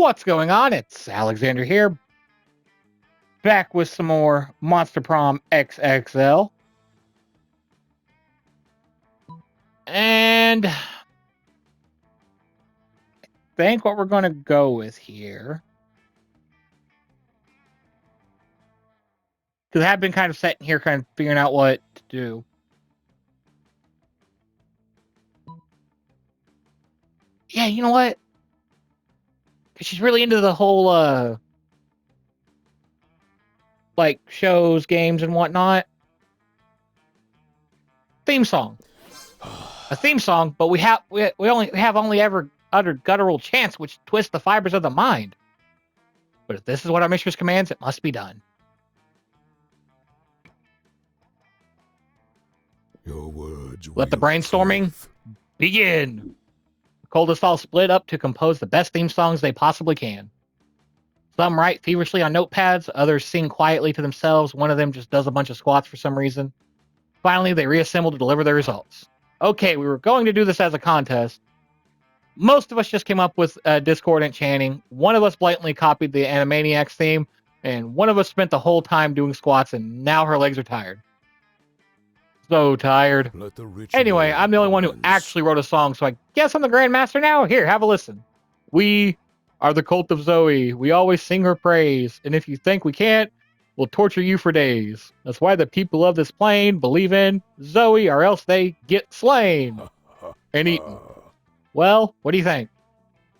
What's going on? It's Alexander here, back with some more Monster Prom XXL. And I think what we're going to go with here, because I have been kind of sitting here kind of figuring out what to do. Yeah, you know what? Because she's really into the whole, like, shows, games, and whatnot. Theme song. A theme song, but we only ever uttered guttural chants which twist the fibers of the mind. But if this is what our mistress commands, it must be done. Your words. Let the brainstorming begin. The coldest all split up to compose the best theme songs they possibly can. Some write feverishly on notepads, others sing quietly to themselves, one of them just does a bunch of squats for some reason. Finally, they reassemble to deliver their results. Okay, we were going to do this as a contest. Most of us just came up with discordant chanting. One of us blatantly copied the Animaniacs theme, and one of us spent the whole time doing squats, and now her legs are tired. So tired. Anyway, I'm the only one who actually wrote a song, so I guess I'm the Grandmaster now. Here, have a listen. We are the cult of Zoe. We always sing her praise, and if you think we can't, we'll torture you for days. That's why the people of this plane believe in Zoe, or else they get slain and eaten. Well, what do you think?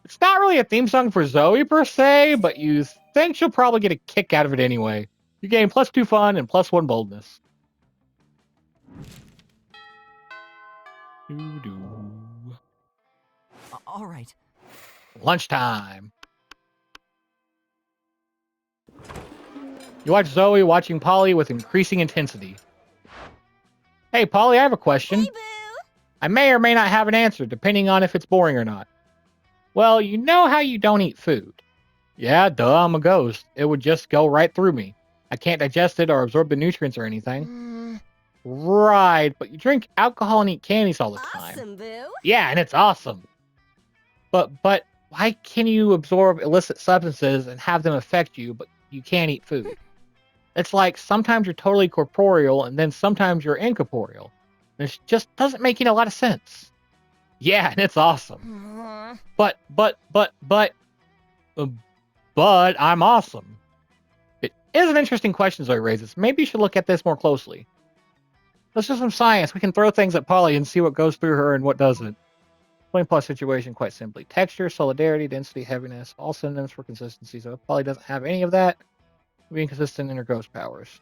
It's not really a theme song for Zoe per se, but you think she'll probably get a kick out of it anyway. You gain +2 fun and +1 boldness. All right. Lunchtime. You watch Zoe watching Polly with increasing intensity. Hey, Polly, I have a question. Hey, boo! I may or may not have an answer, depending on if it's boring or not. Well, you know how you don't eat food? Yeah, duh, I'm a ghost. It would just go right through me. I can't digest it or absorb the nutrients or anything. Right, but you drink alcohol and eat candies all the time. Awesome, boo! Yeah, and it's awesome. But why can you absorb illicit substances and have them affect you, but you can't eat food? It's like sometimes you're totally corporeal and then sometimes you're incorporeal. It just doesn't make a lot of sense. Yeah, and it's awesome. But I'm awesome. It is an interesting question Zoe raises. Maybe you should look at this more closely. Let's do some science. We can throw things at Polly and see what goes through her and what doesn't. Explain Polly's situation quite simply. Texture, solidarity, density, heaviness, all synonyms for consistency. So if Polly doesn't have any of that, being consistent in her ghost powers.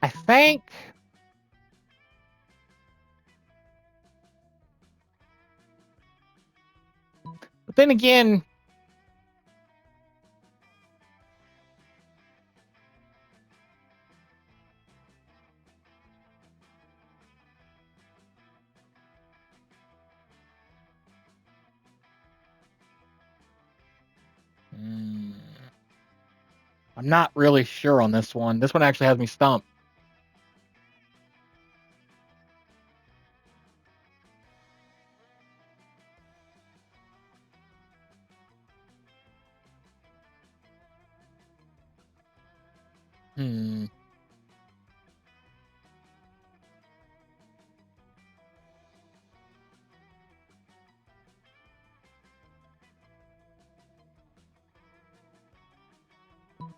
I think... But then again... I'm not really sure on this one. This one actually has me stumped.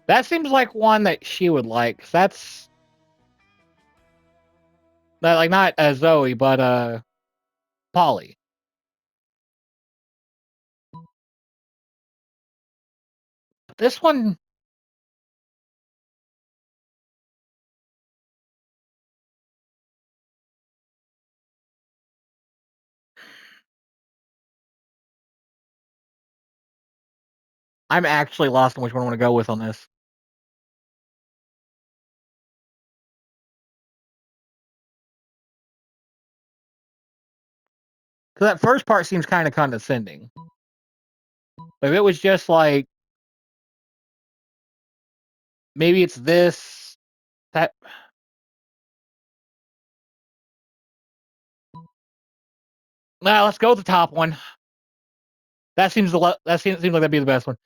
That seems like one that she would like. That's... Like, not Zoe, but Polly. This one... I'm actually lost on which one I want to go with on this. Because that first part seems kind of condescending. If it was just like, maybe it's this, that. Nah, let's go with the top one. That seems like that'd be the best one.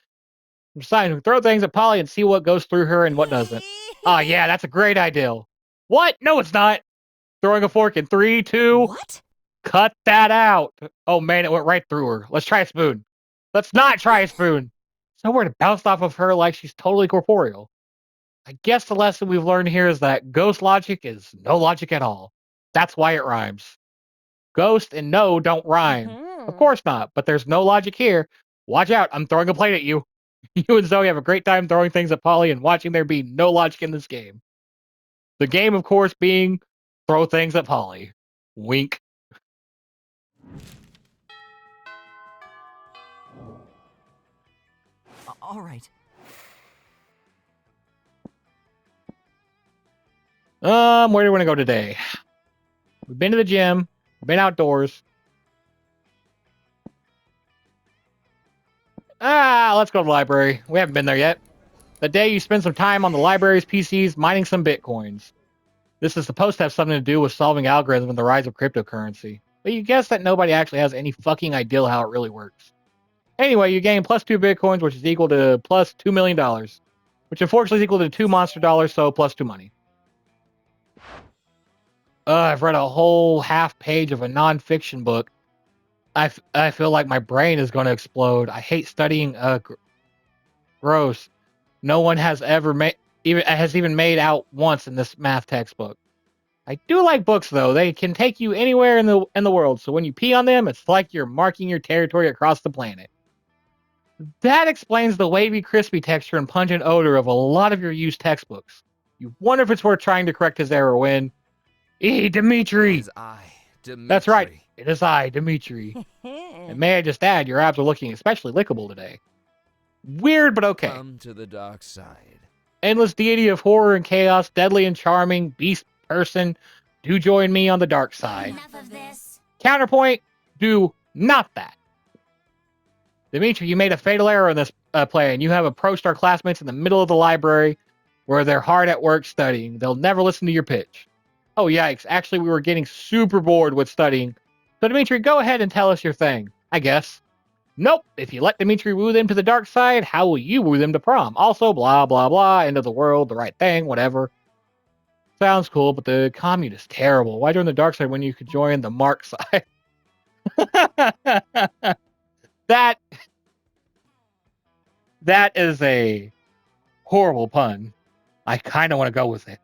I'm deciding to throw things at Polly and see what goes through her and what doesn't. Oh yeah, that's a great idea. What? No, it's not. Throwing a fork in 3, 2. What? Cut that out. Oh man, it went right through her. Let's try a spoon. Let's not try a spoon. Somewhere to bounce off of her like she's totally corporeal. I guess the lesson we've learned here is that ghost logic is no logic at all. That's why it rhymes. Ghost and no don't rhyme. Of course not, but there's no logic here. Watch out, I'm throwing a plate at you. You and Zoe have a great time throwing things at Polly and watching there be no logic in this game. The game, of course, being throw things at Polly. Wink. All right. Where do we want to go today? We've been to the gym. We've been outdoors. Let's go to the library. We haven't been there yet. The day you spend some time on the library's PCs mining some bitcoins. This is supposed to have something to do with solving algorithms and the rise of cryptocurrency. But you guess that nobody actually has any fucking idea how it really works. Anyway, you gain plus 2 bitcoins, which is equal to plus $2 million. Which unfortunately is equal to 2 monster dollars, so plus 2 money. I've read a whole half page of a non-fiction book. I feel like my brain is going to explode. I hate studying. Gross. No one has ever made even made out once in this math textbook. I do like books though. They can take you anywhere in the world. So when you pee on them, it's like you're marking your territory across the planet. That explains the wavy, crispy texture and pungent odor of a lot of your used textbooks. You wonder if it's worth trying to correct his error when, Dimitri. It is I, Dimitri. That's right. It is I, Dimitri. And may I just add, your abs are looking especially lickable today. Weird, but okay. Come to the dark side. Endless deity of horror and chaos, deadly and charming, beast person, do join me on the dark side. Enough of this. Counterpoint, do not that. Dimitri, you made a fatal error in this play, and you have approached our classmates in the middle of the library where they're hard at work studying. They'll never listen to your pitch. Oh, yikes. Actually, we were getting super bored with studying. So, Dimitri, go ahead and tell us your thing, I guess. Nope. If you let Dimitri woo them to the dark side, how will you woo them to prom? Also, blah, blah, blah, end of the world, the right thing, whatever. Sounds cool, but the commune is terrible. Why join the dark side when you could join the Mark side? That is a horrible pun. I kind of want to go with it.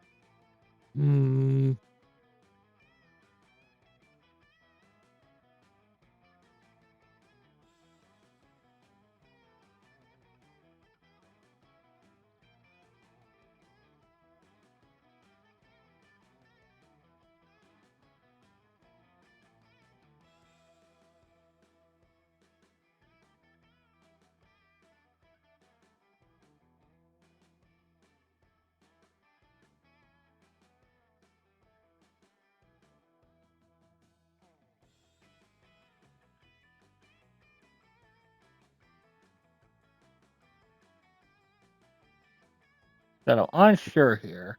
So I'm unsure here.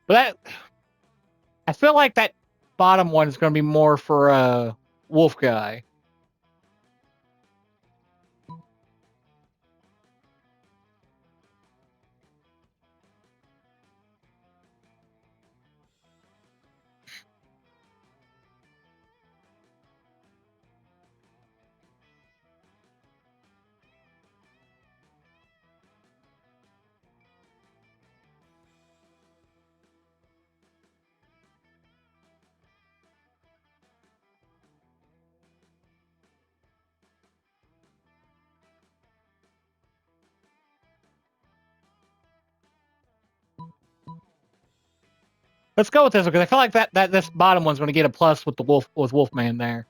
But I feel like that bottom one is going to be more for a wolf guy. Let's go with this one because I feel like that this bottom one's going to get a plus with the Wolfman there.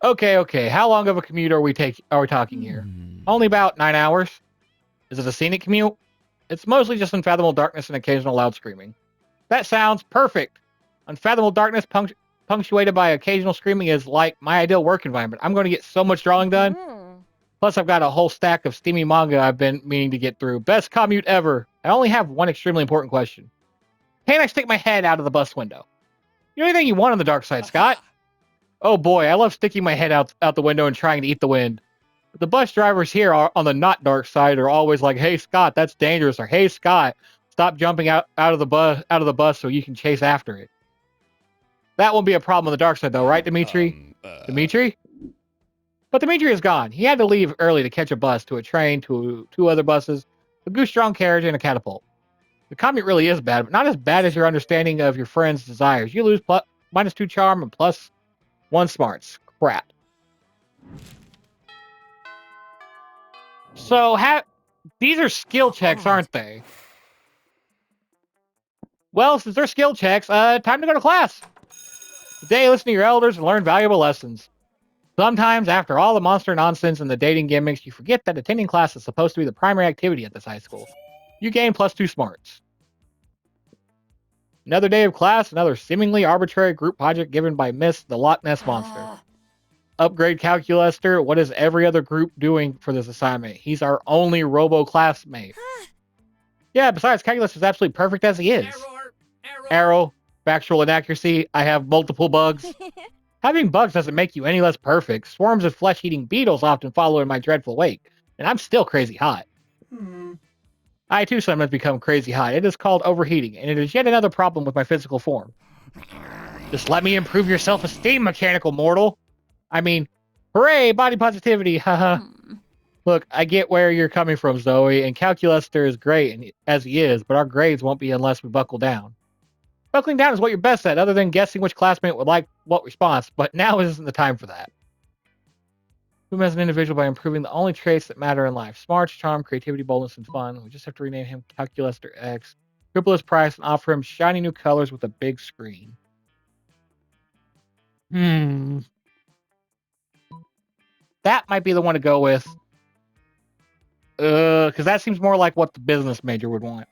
Okay. How long of a commute are we talking here? Only about 9 hours. Is it a scenic commute? It's mostly just unfathomable darkness and occasional loud screaming. That sounds perfect. Unfathomable darkness punctuated by occasional screaming is like my ideal work environment. I'm going to get so much drawing done. Plus, I've got a whole stack of steamy manga I've been meaning to get through. Best commute ever. I only have one extremely important question. Can I stick my head out of the bus window? You know anything you want on the dark side, Scott? Oh boy, I love sticking my head out the window and trying to eat the wind. But the bus drivers here on the not dark side are always like, "Hey Scott, that's dangerous," or "Hey Scott, stop jumping out of the bus so you can chase after it." That won't be a problem on the dark side though, right, Dimitri? Dimitri? But Dimitri is gone. He had to leave early to catch a bus, to a train, to 2 other buses, a goose-drawn carriage, and a catapult. The commute really is bad, but not as bad as your understanding of your friend's desires. You lose -2 charm and +1 smarts. Crap. So, these are skill checks, aren't they? Well, since they're skill checks, time to go to class. Today, listen to your elders and learn valuable lessons. Sometimes, after all the monster nonsense and the dating gimmicks, you forget that attending class is supposed to be the primary activity at this high school. You gain +2 smarts. Another day of class, another seemingly arbitrary group project given by Miss the Loch Ness Monster. Upgrade Calcu-Lestor. What is every other group doing for this assignment? He's our only robo-classmate. Yeah, besides, Calculus is absolutely perfect as he is. Error. Factual inaccuracy. I have multiple bugs. Having bugs doesn't make you any less perfect. Swarms of flesh-eating beetles often follow in my dreadful wake, and I'm still crazy hot. I too sometimes become crazy hot. It is called overheating, and it is yet another problem with my physical form. Just let me improve your self-esteem, mechanical mortal. I mean, hooray, body positivity, haha. Look, I get where you're coming from, Zoe, and Calculestor is great as he is, but our grades won't be unless we buckle down. Buckling down is what you're best at, other than guessing which classmate would like what response, but now isn't the time for that. Boom as an individual by improving the only traits that matter in life. Smarts, charm, creativity, boldness, and fun. We just have to rename him Calculestor X, triple his price, and offer him shiny new colors with a big screen. That might be the one to go with. Because that seems more like what the business major would want.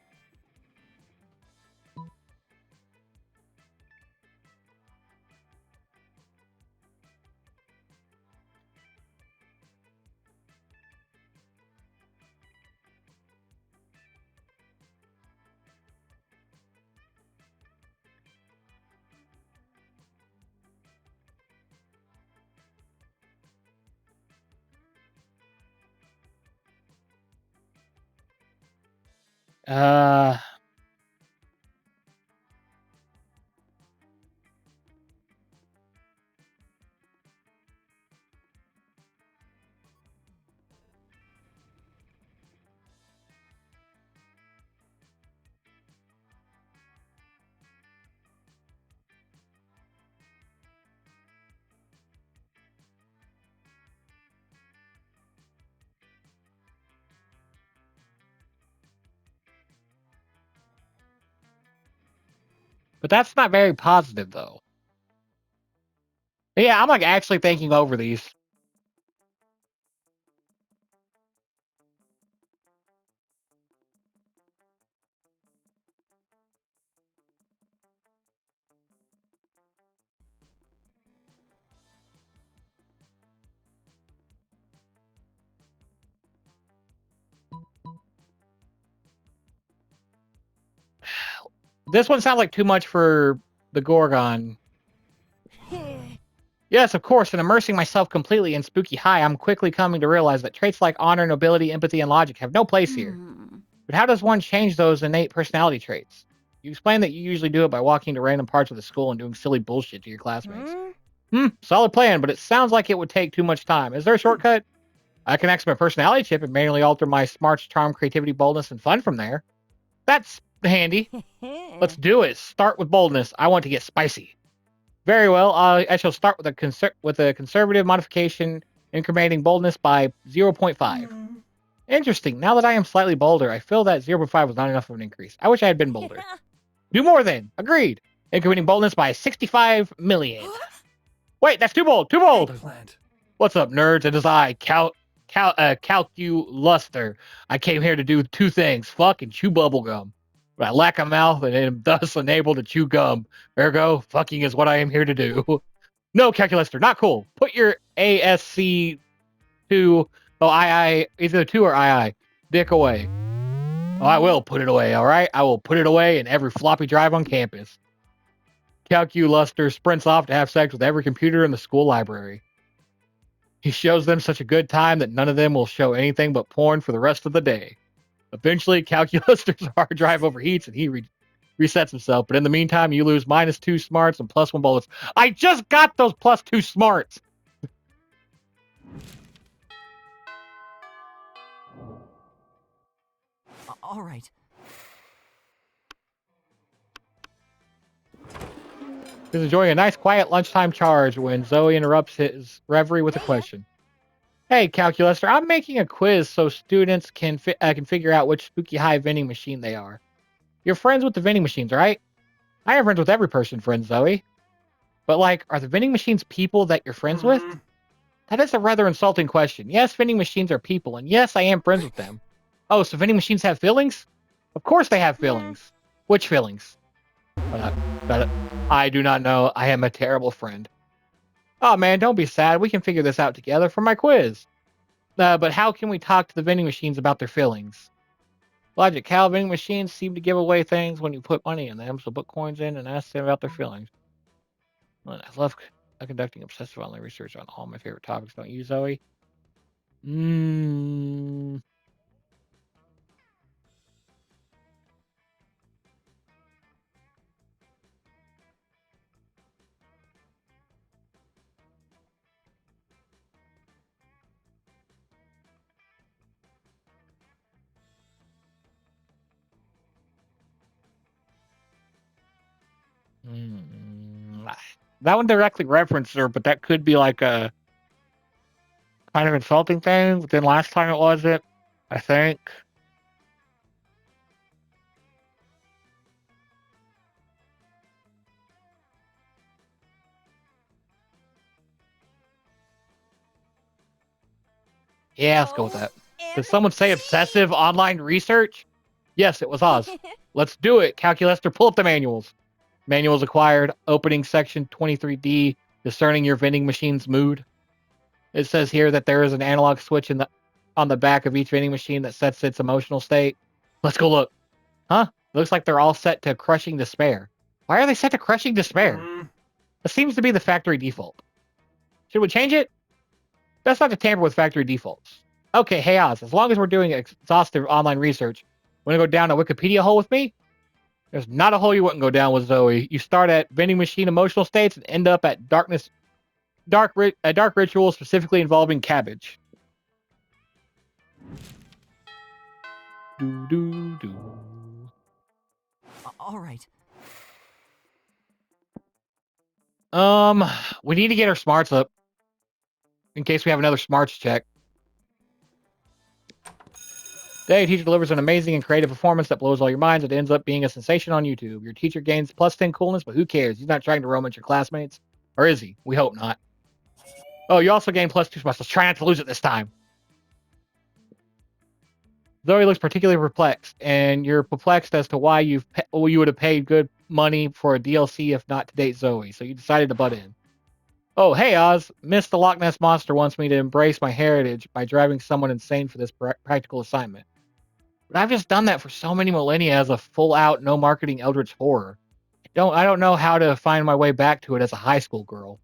But that's not very positive, though. Yeah, I'm like actually thinking over these. This one sounds like too much for the Gorgon. Yes, of course, in immersing myself completely in Spooky High, I'm quickly coming to realize that traits like honor, nobility, empathy, and logic have no place here. But how does one change those innate personality traits? You explain that you usually do it by walking to random parts of the school and doing silly bullshit to your classmates. Solid plan, but it sounds like it would take too much time. Is there a shortcut? I can access my personality chip and manually alter my smarts, charm, creativity, boldness, and fun from there. That's handy. Let's do it. Start with boldness. I want to get spicy. Very well. I shall start with a conservative modification, incrementing boldness by 0.5. Interesting. Now that I am slightly bolder, I feel that 0.5 was not enough of an increase. I wish I had been bolder. Do more then. Agreed. Incrementing boldness by 65 million. Wait, that's too bold. Too bold. Plant. What's up, nerds? It is I, Calcu-Lestor. I came here to do two things: fuck and chew bubblegum. But I lack a mouth and am thus unable to chew gum. Ergo, fucking is what I am here to do. No, Calcu-Lestor, not cool. Put your ASC2, either 2 or II, dick away. Oh, I will put it away, all right? I will put it away in every floppy drive on campus. Calcu-Lestor sprints off to have sex with every computer in the school library. He shows them such a good time that none of them will show anything but porn for the rest of the day. Eventually, Calcu-Lestor's hard drive overheats and he resets himself. But in the meantime, you lose -2 smarts and +1 bullets. I just got those +2 smarts! All right. He's enjoying a nice quiet lunchtime charge when Zoe interrupts his reverie with a question. Hey, Calcu-Lestor, I'm making a quiz so students can figure out which spooky high vending machine they are. You're friends with the vending machines, right? I am friends with every person, friend Zoe. But, like, are the vending machines people that you're friends with? That is a rather insulting question. Yes, vending machines are people, and yes, I am friends with them. Oh, so vending machines have feelings? Of course they have feelings. Which feelings? I do not know. I am a terrible friend. Oh, man, don't be sad. We can figure this out together for my quiz. But how can we talk to the vending machines about their feelings? Logic, Cal, vending machines seem to give away things when you put money in them, so put coins in and ask them about their feelings. Well, I love conducting obsessive online research on all my favorite topics. Don't you, Zoe? That one directly referenced her, but that could be like a kind of insulting thing. But then last time it wasn't, I think. Yeah, let's go with that. Did someone say obsessive online research? Yes, it was Oz. Let's do it. Calcu-Lestor, pull up the manuals. Manuals acquired. Opening section 23D. Discerning your vending machine's mood. It says here that there is an analog switch on the back of each vending machine that sets its emotional state. Let's go look. Huh? Looks like they're all set to crushing despair. Why are they set to crushing despair? That seems to be the factory default. Should we change it? Best not to tamper with factory defaults. Okay, hey Oz, as long as we're doing exhaustive online research, wanna go down a Wikipedia hole with me? There's not a hole you wouldn't go down with, Zoe. You start at vending machine emotional states and end up at dark ritual specifically involving cabbage. All right. We need to get our smarts up in case we have another smarts check. Today, teacher delivers an amazing and creative performance that blows all your minds. It ends up being a sensation on YouTube. Your teacher gains +10 coolness, but who cares? He's not trying to romance your classmates. Or is he? We hope not. Oh, you also gain +2 spots. Let's try not to lose it this time. Zoe looks particularly perplexed, and you're perplexed as to why you would have paid good money for a DLC if not to date Zoe, so you decided to butt in. Oh, hey Oz, Miss the Loch Ness Monster wants me to embrace my heritage by driving someone insane for this practical assignment. But I've just done that for so many millennia as a full-out, no-marketing eldritch horror. I don't know how to find my way back to it as a high school girl.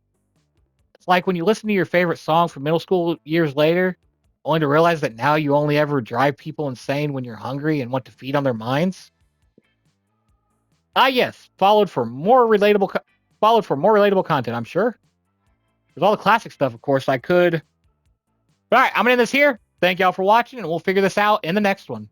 It's like when you listen to your favorite song from middle school years later, only to realize that now you only ever drive people insane when you're hungry and want to feed on their minds. Ah, yes, followed for more relatable content, I'm sure. There's all the classic stuff, of course, I could. All right, I'm going to end this here. Thank y'all for watching, and we'll figure this out in the next one.